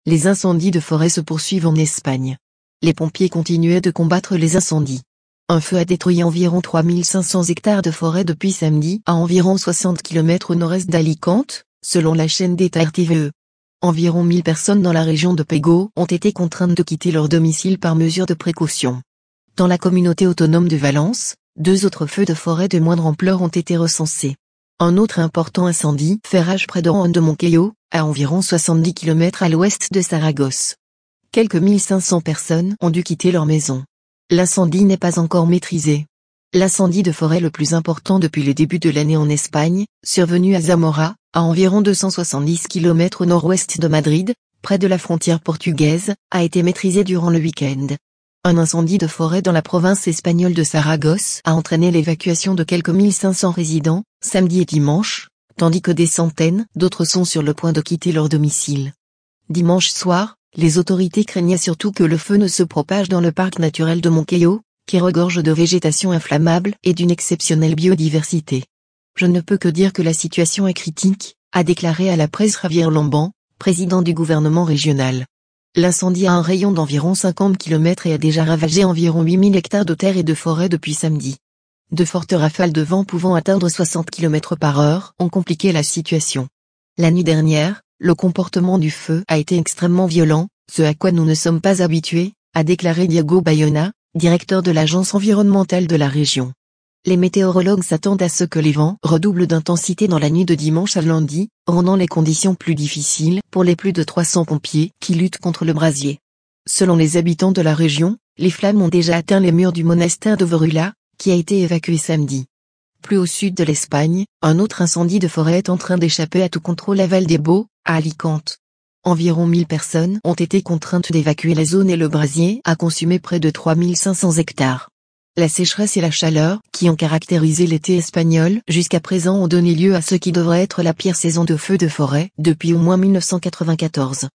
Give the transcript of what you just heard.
Les incendies de forêt se poursuivent en Espagne. Les pompiers continuaient de combattre les incendies. Un feu a détruit environ 3500 hectares de forêt depuis samedi à environ 60 km au nord-est d'Alicante, selon la chaîne d'État RTVE. Environ 1000 personnes dans la région de Pego ont été contraintes de quitter leur domicile par mesure de précaution. Dans la communauté autonome de Valence, 2 autres feux de forêt de moindre ampleur ont été recensés. Un autre important incendie fait rage près de Moncayo, à environ 70 km à l'ouest de Saragosse. Quelques 1500 personnes ont dû quitter leur maison. L'incendie n'est pas encore maîtrisé. L'incendie de forêt le plus important depuis le début de l'année en Espagne, survenu à Zamora, à environ 270 km au nord-ouest de Madrid, près de la frontière portugaise, a été maîtrisé durant le week-end. Un incendie de forêt dans la province espagnole de Saragosse a entraîné l'évacuation de quelques 1500 résidents, samedi et dimanche, tandis que des centaines d'autres sont sur le point de quitter leur domicile. Dimanche soir, les autorités craignaient surtout que le feu ne se propage dans le parc naturel de Moncayo, qui regorge de végétation inflammable et d'une exceptionnelle biodiversité. Je ne peux que dire que la situation est critique, a déclaré à la presse Javier Lomban, président du gouvernement régional. L'incendie a un rayon d'environ 50 km et a déjà ravagé environ 8000 hectares de terre et de forêt depuis samedi. De fortes rafales de vent pouvant atteindre 60 km/h ont compliqué la situation. La nuit dernière, le comportement du feu a été extrêmement violent, ce à quoi nous ne sommes pas habitués, a déclaré Diego Bayona, directeur de l'agence environnementale de la région. Les météorologues s'attendent à ce que les vents redoublent d'intensité dans la nuit de dimanche à lundi, rendant les conditions plus difficiles pour les plus de 300 pompiers qui luttent contre le brasier. Selon les habitants de la région, les flammes ont déjà atteint les murs du monastère de Verula, qui a été évacué samedi. Plus au sud de l'Espagne, un autre incendie de forêt est en train d'échapper à tout contrôle à Valdebo, à Alicante. Environ 1000 personnes ont été contraintes d'évacuer la zone et le brasier a consumé près de 3500 hectares. La sécheresse et la chaleur, qui ont caractérisé l'été espagnol jusqu'à présent ont donné lieu à ce qui devrait être la pire saison de feux de forêt depuis au moins 1994.